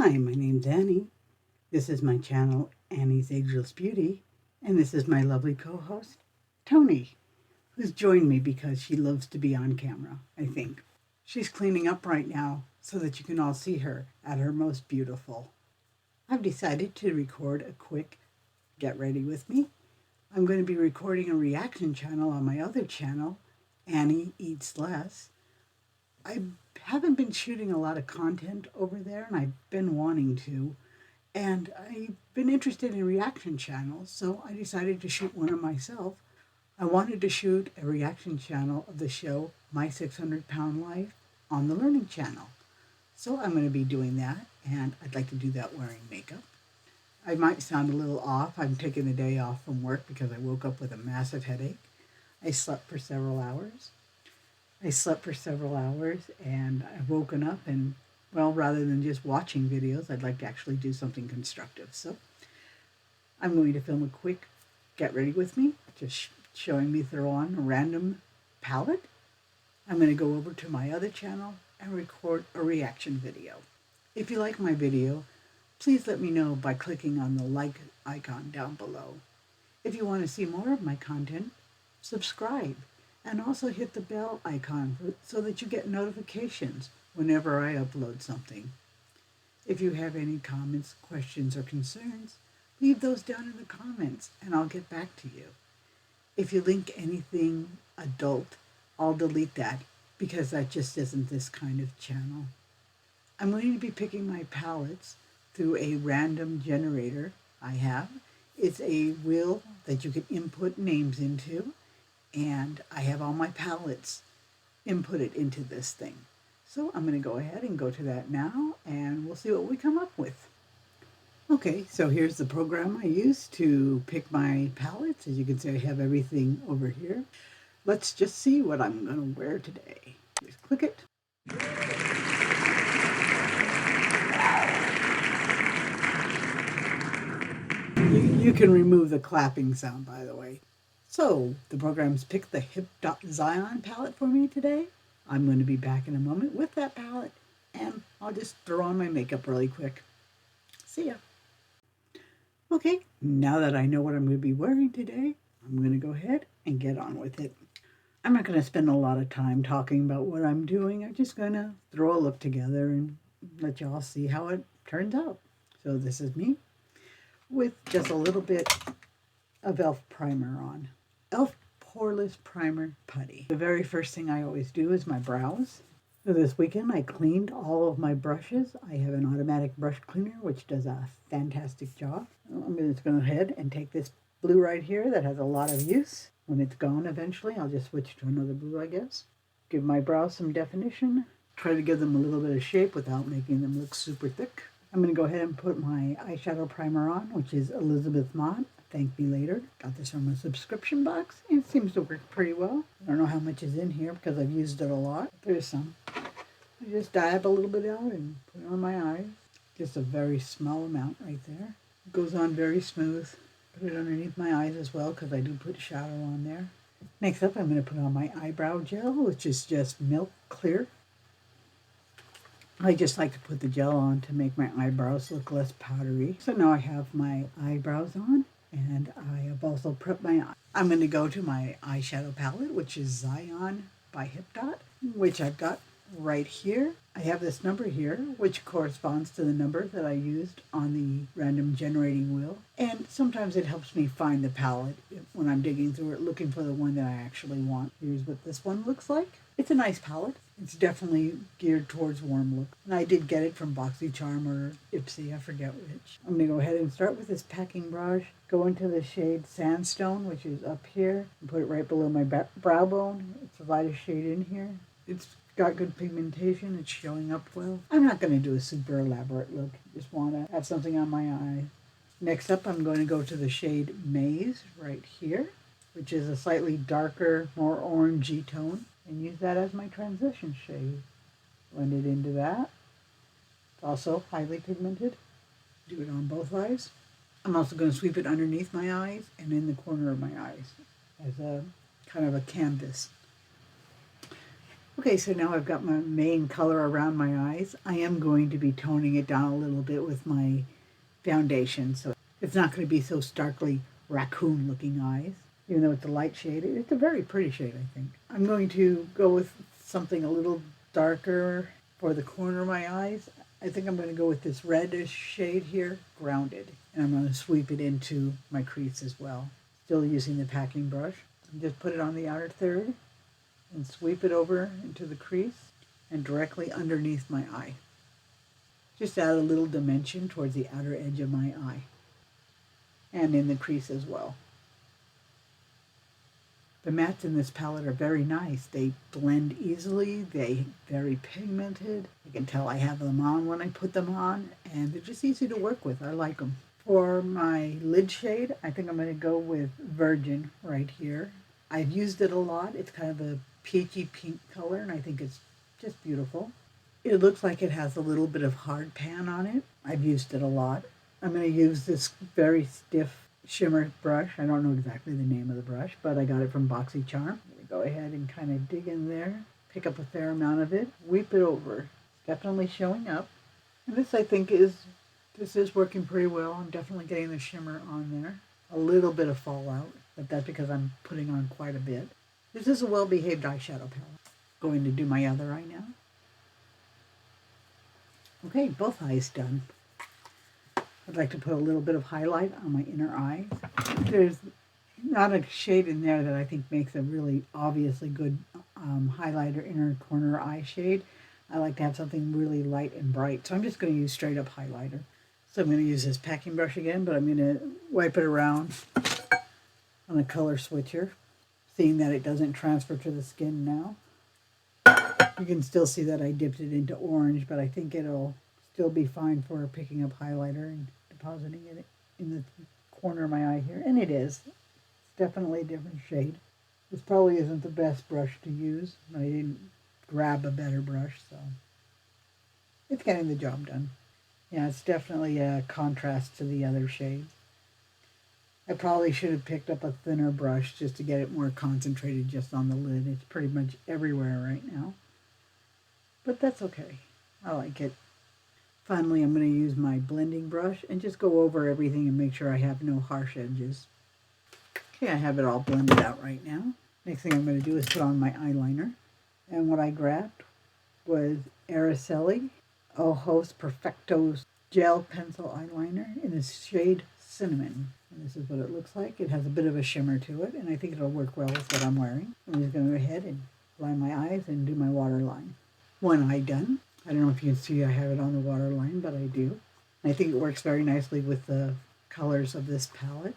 Hi, my name's Annie. This is my channel, Annie's Ageless Beauty, and this is my lovely co-host, Tony, who's joined me because she loves to be on camera, I think. She's cleaning up right now so that you can all see her at her most beautiful. I've decided to record a quick get ready with me. I'm going to be recording a reaction channel on my other channel, Annie Eats Less. I haven't been shooting a lot of content over there, and I've been wanting to. And I've been interested in reaction channels, so I decided to shoot one of myself. I wanted to shoot a reaction channel of the show My 600 Pound Life on the Learning Channel. So I'm going to be doing that, and I'd like to do that wearing makeup. I might sound a little off. I'm taking the day off from work because I woke up with a massive headache. I slept for several hours. And I've woken up and, well, rather than just watching videos, I'd like to actually do something constructive. So I'm going to film a quick get ready with me, just showing me throw on a random palette. I'm going to go over to my other channel and record a reaction video. If you like my video, please let me know by clicking on the like icon down below. If you want to see more of my content, subscribe. And also hit the bell icon so that you get notifications whenever I upload something. If you have any comments, questions, or concerns, leave those down in the comments and I'll get back to you. If you link anything adult, I'll delete that because that just isn't this kind of channel. I'm going to be picking my palettes through a random generator I have. It's a wheel that you can input names into. And I have all my palettes inputted into this thing. So I'm going to go ahead and go to that now, and we'll see what we come up with. Okay, so here's the program I use to pick my palettes. As you can see, I have everything over here. Let's just see what I'm going to wear today. Just click it. You can remove the clapping sound, by the way. So the program's picked the Hipdot Zion palette for me today. I'm going to be back in a moment with that palette, and I'll just throw on my makeup really quick. See ya. Okay, now that I know what I'm going to be wearing today, I'm going to go ahead and get on with it. I'm not going to spend a lot of time talking about what I'm doing. I'm just going to throw a look together and let y'all see how it turns out. So this is me with just a little bit of e.l.f. primer on. e.l.f. Poreless Primer Putty. The very first thing I always do is my brows. So this weekend I cleaned all of my brushes. I have an automatic brush cleaner which does a fantastic job. I'm just going to go ahead and take this blue right here that has a lot of use. When it's gone eventually, I'll just switch to another blue, I guess. Give my brows some definition. Try to give them a little bit of shape without making them look super thick. I'm going to go ahead and put my eyeshadow primer on, which is Elizabeth Mott. Thank me later. Got this from a subscription box. It seems to work pretty well. I don't know how much is in here because I've used it a lot. There's some. I just dab a little bit out and put it on my eyes. Just a very small amount right there. It goes on very smooth. Put it underneath my eyes as well because I do put shadow on there. Next up, I'm going to put on my eyebrow gel, which is just milk clear. I just like to put the gel on to make my eyebrows look less powdery. So now I have my eyebrows on. And I have also prepped my eye. I'm going to go to my eyeshadow palette, which is Zion by Hipdot, which I've got right here. I have this number here, which corresponds to the number that I used on the random generating wheel. And sometimes it helps me find the palette when I'm digging through it, looking for the one that I actually want. Here's what this one looks like. It's a nice palette. It's definitely geared towards warm look. And I did get it from BoxyCharm or Ipsy, I forget which. I'm going to go ahead and start with this packing brush. Go into the shade Sandstone, which is up here. And put it right below my brow bone. It's the lightest shade in here. It's got good pigmentation. It's showing up well. I'm not going to do a super elaborate look. Just want to have something on my eye. Next up, I'm going to go to the shade Maze right here, which is a slightly darker, more orangey tone. And use that as my transition shade. Blend it into that. It's also highly pigmented. Do it on both eyes. I'm also going to sweep it underneath my eyes and in the corner of my eyes as a kind of a canvas. Okay, so now I've got my main color around my eyes. I am going to be toning it down a little bit with my foundation, so it's not going to be so starkly raccoon looking eyes. Even though it's a light shade, it's a very pretty shade, I think. I'm going to go with something a little darker for the corner of my eyes. I think I'm going to go with this reddish shade here, Grounded, and I'm going to sweep it into my crease as well. Still using the packing brush. Just put it on the outer third and sweep it over into the crease and directly underneath my eye. Just add a little dimension towards the outer edge of my eye and in the crease as well. The mattes in this palette are very nice. They blend easily. They're very pigmented. You can tell I have them on when I put them on, and they're just easy to work with. I like them. For my lid shade, I think I'm going to go with Virgin right here. I've used it a lot. It's kind of a peachy pink color, and I think it's just beautiful. It looks like it has a little bit of hard pan on it. I've used it a lot. I'm going to use this very stiff shimmer brush. I don't know exactly the name of the brush, but I got it from BoxyCharm. I'm going to go ahead and kind of dig in there, pick up a fair amount of it, sweep it over. It's definitely showing up. And this, I think, is working pretty well. I'm definitely getting the shimmer on there. A little bit of fallout, but that's because I'm putting on quite a bit. This is a well-behaved eyeshadow palette. Going to do my other eye now. Okay, both eyes done. I'd like to put a little bit of highlight on my inner eyes. There's not a shade in there that I think makes a really obviously good highlighter inner corner eye shade. I like to have something really light and bright, so I'm just going to use straight up highlighter. So I'm going to use this packing brush again, but I'm going to wipe it around on a color switcher, seeing that it doesn't transfer to the skin now. You can still see that I dipped it into orange, but I think it'll still be fine for picking up highlighter and depositing it in the corner of my eye here. And it is. It's definitely a different shade. This probably isn't the best brush to use. I didn't grab a better brush, so it's getting the job done. Yeah, it's definitely a contrast to the other shades. I probably should have picked up a thinner brush just to get it more concentrated just on the lid. It's pretty much everywhere right now. But that's okay. I like it. Finally, I'm going to use my blending brush and just go over everything and make sure I have no harsh edges. Okay, I have it all blended out right now. Next thing I'm going to do is put on my eyeliner. And what I grabbed was Araceli Ojos Perfectos Gel Pencil Eyeliner in the shade Cinnamon. And this is what it looks like. It has a bit of a shimmer to it, and I think it'll work well with what I'm wearing. I'm just going to go ahead and line my eyes and do my waterline. One eye done. I don't know if you can see I have it on the waterline, but I do. I think it works very nicely with the colors of this palette.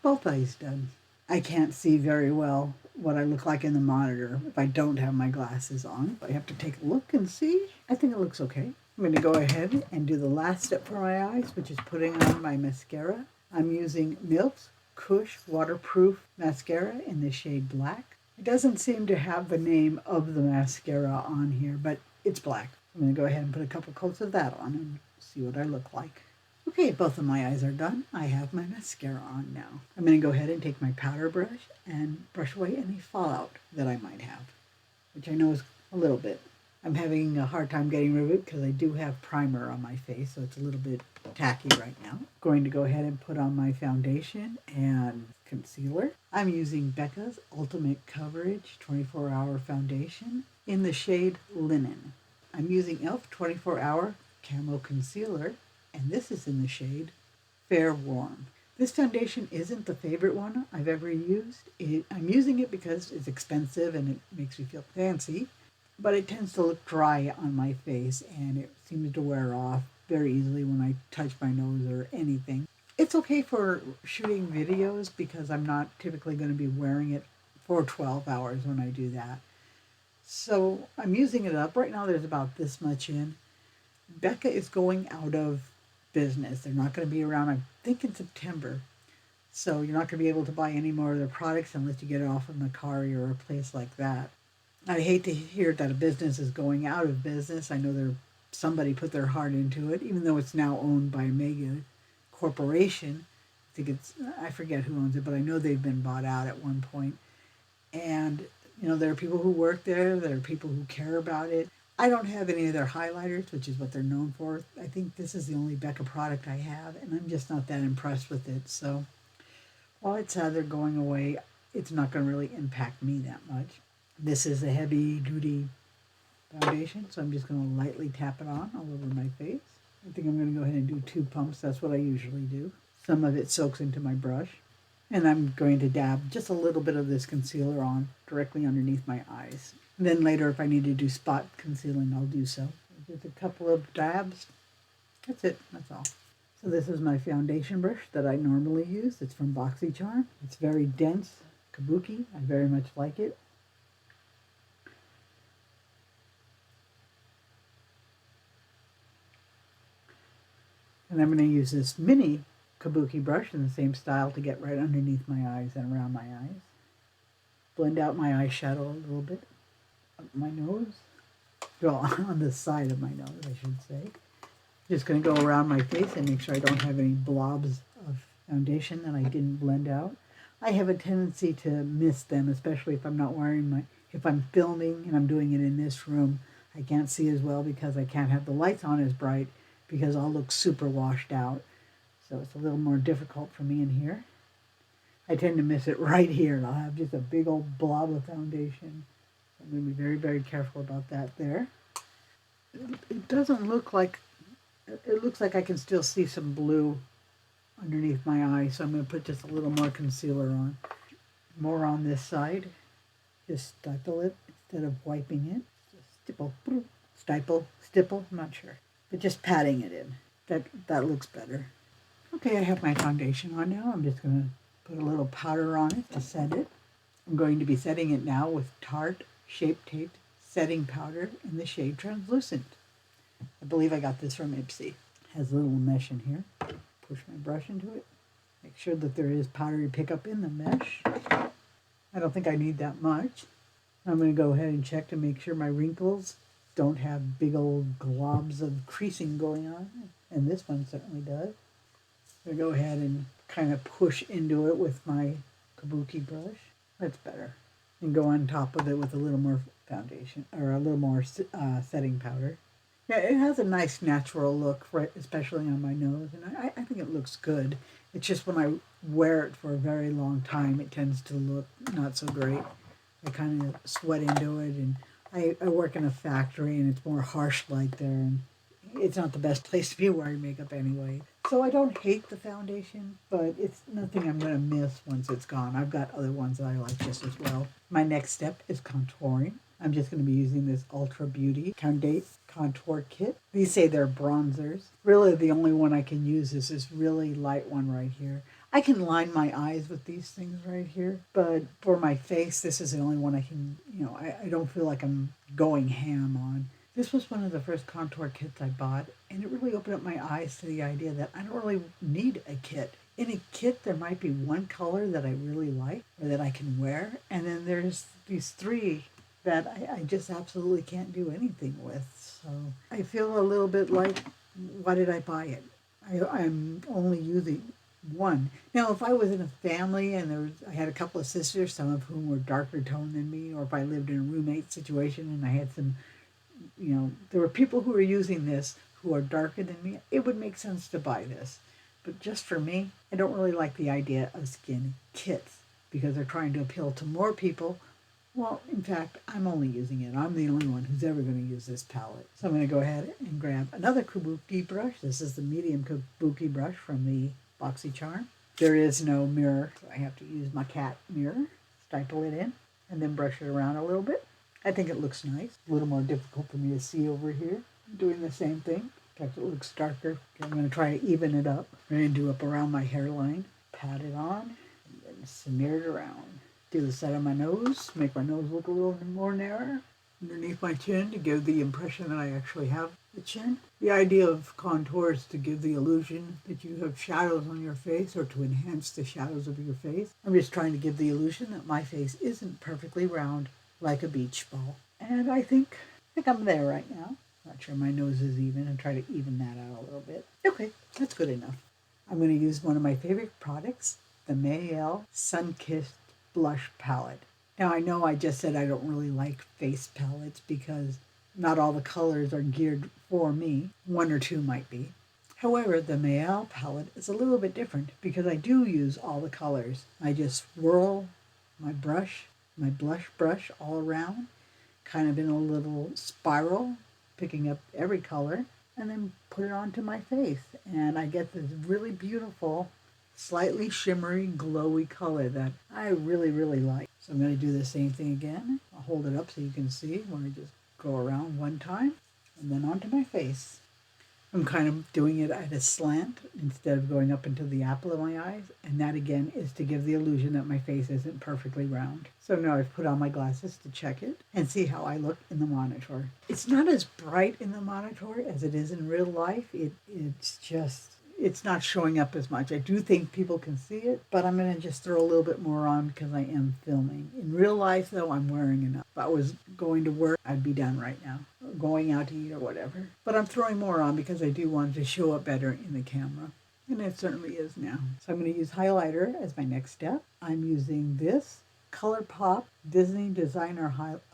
Both eyes done. I can't see very well what I look like in the monitor if I don't have my glasses on. I have to take a look and see. I think it looks okay. I'm going to go ahead and do the last step for my eyes, which is putting on my mascara. I'm using Milk's Kush Waterproof Mascara in the shade Black. It doesn't seem to have the name of the mascara on here, but it's black. I'm going to go ahead and put a couple coats of that on and see what I look like. Okay, both of my eyes are done. I have my mascara on now. I'm going to go ahead and take my powder brush and brush away any fallout that I might have, which I know is a little bit. I'm having a hard time getting rid of it because I do have primer on my face, so it's a little bit tacky right now. Going to go ahead and put on my foundation and concealer. I'm using Becca's Ultimate Coverage 24-Hour Foundation in the shade Linen. I'm using e.l.f. 24-Hour Camo Concealer, and this is in the shade Fair Warm. This foundation isn't the favorite one I've ever used. I'm using it because it's expensive and it makes me feel fancy, but it tends to look dry on my face and it seems to wear off very easily when I touch my nose or anything. It's okay for shooting videos because I'm not typically going to be wearing it for 12 hours when I do that. So I'm using it up. Right now there's about this much in. Becca is going out of business. They're not going to be around, I think, in September. So you're not going to be able to buy any more of their products unless you get it off of Mercari or a place like that. I hate to hear that a business is going out of business. I know somebody put their heart into it, even though it's now owned by a mega corporation. I forget who owns it, but I know they've been bought out at one point. And There are people who work there. There are people who care about it. I don't have any of their highlighters, which is what they're known for. I think this is the only Becca product I have, and I'm just not that impressed with it. So while it's sad they're going away, it's not going to really impact me that much. This is a heavy duty foundation, so I'm just going to lightly tap it on all over my face. I think I'm going to go ahead and do 2 pumps. That's what I usually do. Some of it soaks into my brush. And I'm going to dab just a little bit of this concealer on directly underneath my eyes. And then later, if I need to do spot concealing, I'll do so. Just a couple of dabs. That's it. That's all. So this is my foundation brush that I normally use. It's from BoxyCharm. It's very dense, kabuki. I very much like it. And I'm going to use this mini kabuki brush in the same style to get right underneath my eyes and around my eyes. Blend out my eyeshadow a little bit up my nose. Well, on the side of my nose, I should say. Just going to go around my face and make sure I don't have any blobs of foundation that I didn't blend out. I have a tendency to miss them, especially if I'm not wearing if I'm filming and I'm doing it in this room. I can't see as well because I can't have the lights on as bright because I'll look super washed out. So it's a little more difficult for me in here. I tend to miss it right here, and I'll have just a big old blob of foundation. I'm going to be very, very careful about that there. It doesn't look like, it looks like I can still see some blue underneath my eye, so I'm going to put just a little more concealer on. More on this side. Just stipple it instead of wiping it. Just stipple, I'm not sure. But just patting it in. That looks better. Okay, I have my foundation on now. I'm just going to put a little powder on it to set it. I'm going to be setting it now with Tarte Shape Tape Setting Powder in the shade Translucent. I believe I got this from Ipsy. It has a little mesh in here. Push my brush into it. Make sure that there is powdery pickup in the mesh. I don't think I need that much. I'm going to go ahead and check to make sure my wrinkles don't have big old globs of creasing going on. And this one certainly does. I'm going to go ahead and kind of push into it with my kabuki brush. That's better. And go on top of it with a little more foundation, or a little more setting powder. Yeah, it has a nice natural look, right, especially on my nose, and I think it looks good. It's just when I wear it for a very long time, it tends to look not so great. I kind of sweat into it, and I work in a factory, and it's more harsh light there, and it's not the best place to be wearing makeup anyway. So I don't hate the foundation, but it's nothing I'm going to miss once it's gone. I've got other ones that I like just as well. My next step is contouring. I'm just going to be using this Ultra Beauty Candate Contour Kit. These say they're bronzers. Really, the only one I can use is this really light one right here. I can line my eyes with these things right here, but for my face, this is the only one I can, I don't feel like I'm going ham on. This was one of the first contour kits I bought, and it really opened up my eyes to the idea that I don't really need a kit. In a kit, there might be one color that I really like or that I can wear, and then there's these 3 that I just absolutely can't do anything with. So I feel a little bit like, why did I buy it? I'm only using one. Now, if I was in a family and I had a couple of sisters, some of whom were darker toned than me, or if I lived in a roommate situation and I had some, there were people who were using this who are darker than me, it would make sense to buy this. But just for me, I don't really like the idea of skin kits because they're trying to appeal to more people. Well, in fact, I'm only using it. I'm the only one who's ever going to use this palette. So I'm going to go ahead and grab another kabuki brush. This is the medium kabuki brush from the BoxyCharm. There is no mirror, so I have to use my cat mirror, stipple it in, and then brush it around a little bit. I think it looks nice. A little more difficult for me to see over here. I'm doing the same thing. In fact, it looks darker. Okay, I'm going to try to even it up. I'm going to do up around my hairline. Pat it on, and then smear it around. Do the side of my nose, make my nose look a little more narrow. Underneath my chin to give the impression that I actually have the chin. The idea of contour is to give the illusion that you have shadows on your face or to enhance the shadows of your face. I'm just trying to give the illusion that my face isn't perfectly round like a beach ball. And I think I'm there right now. Not sure my nose is even, and try to even that out a little bit. Okay, that's good enough. I'm going to use one of my favorite products, the Mayel Sun-Kissed Blush Palette. Now I know I just said I don't really like face palettes because not all the colors are geared for me. One or two might be. However, the Mayal palette is a little bit different because I do use all the colors. I just swirl my brush, my blush brush all around, kind of in a little spiral, picking up every color, and then put it onto my face. And I get this really beautiful, slightly shimmery, glowy color that I really, really like. So I'm going to do the same thing again. I'll hold it up so you can see where I just go around one time and then onto my face. I'm kind of doing it at a slant instead of going up into the apple of my eyes. And that again is to give the illusion that my face isn't perfectly round. So now I've put on my glasses to check it and see how I look in the monitor. It's not as bright in the monitor as it is in real life. It's not showing up as much. I do think people can see it, but I'm going to just throw a little bit more on because I am filming. In real life, though, I'm wearing enough. If I was going to work, I'd be done right now, or going out to eat or whatever. But I'm throwing more on because I do want it to show up better in the camera. And it certainly is now. So I'm going to use highlighter as my next step. I'm using this ColourPop Disney Designer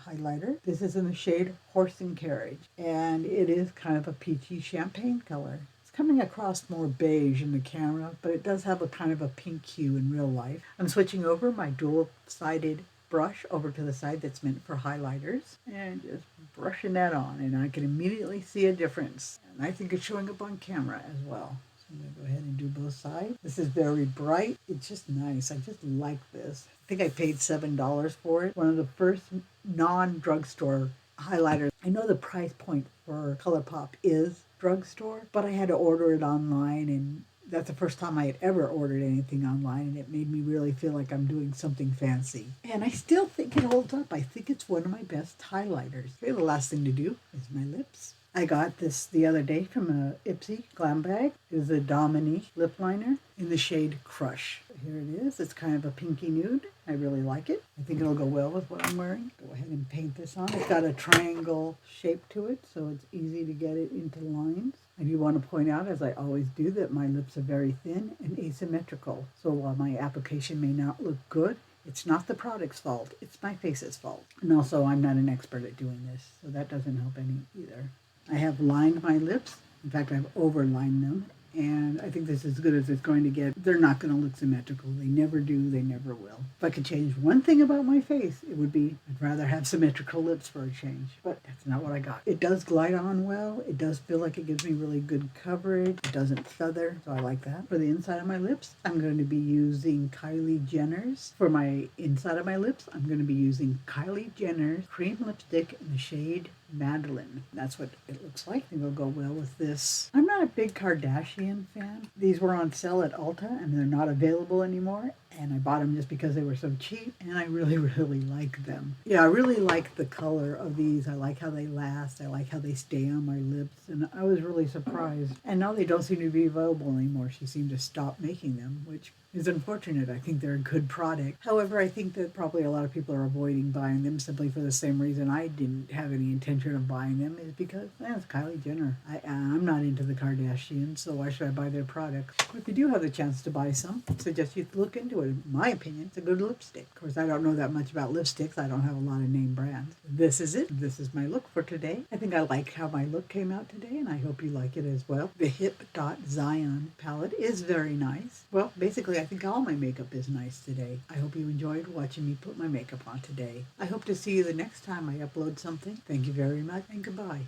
highlighter. This is in the shade Horse and Carriage. And it is kind of a peachy champagne color. Coming across more beige in the camera, but it does have a kind of a pink hue in real life. I'm switching over my dual-sided brush over to the side that's meant for highlighters and just brushing that on, and I can immediately see a difference. And I think it's showing up on camera as well. So I'm going to go ahead and do both sides. This is very bright. It's just nice. I just like this. I think I paid $7 for it. One of the first non-drugstore highlighters. I know the price point for ColourPop is drugstore, but I had to order it online, and that's the first time I had ever ordered anything online, and it made me really feel like I'm doing something fancy. And I still think it holds up. I think it's one of my best highlighters. Okay, the last thing to do is my lips. I got this the other day from a Ipsy glam bag. It is a Dominique lip liner in the shade Crush. Here it is. It's kind of a pinky nude. I really like it. I think it'll go well with what I'm wearing. Go ahead and paint this on. It's got a triangle shape to it, so it's easy to get it into lines. I do want to point out, as I always do, that my lips are very thin and asymmetrical. So while my application may not look good, it's not the product's fault. It's my face's fault. And also, I'm not an expert at doing this, so that doesn't help any either. I have lined my lips. In fact, I've overlined them. And I think this is as good as it's going to get. They're not going to look symmetrical. They never do. They never will. If I could change one thing about my face, it would be I'd rather have symmetrical lips for a change. But that's not what I got. It does glide on well. It does feel like it gives me really good coverage. It doesn't feather, so I like that. For the inside of my lips, I'm going to be using Kylie Jenner's. For my inside of my lips, I'm going to be using Kylie Jenner's cream lipstick in the shade Madeline. That's what it looks like. I think it'll go well with this. I'm not a big Kardashian fan. These were on sale at Ulta and they're not available anymore. And I bought them just because they were so cheap, and I really, really like them. Yeah, I really like the color of these. I like how they last. I like how they stay on my lips, and I was really surprised. And now they don't seem to be available anymore. She seemed to stop making them, which is unfortunate. I think they're a good product. However, I think that probably a lot of people are avoiding buying them simply for the same reason I didn't have any intention of buying them, is because it's Kylie Jenner. I'm not into the Kardashians, so why should I buy their products? But if you do have the chance to buy some, I suggest you look into it. In my opinion, it's a good lipstick. Of course, I don't know that much about lipsticks. I don't have a lot of name brands. This is it. This is my look for today. I think I like how my look came out today, and I hope you like it as well. The Hipdot Zion palette is very nice. Well, basically, I think all my makeup is nice today. I hope you enjoyed watching me put my makeup on today. I hope to see you the next time I upload something. Thank you very much, and goodbye.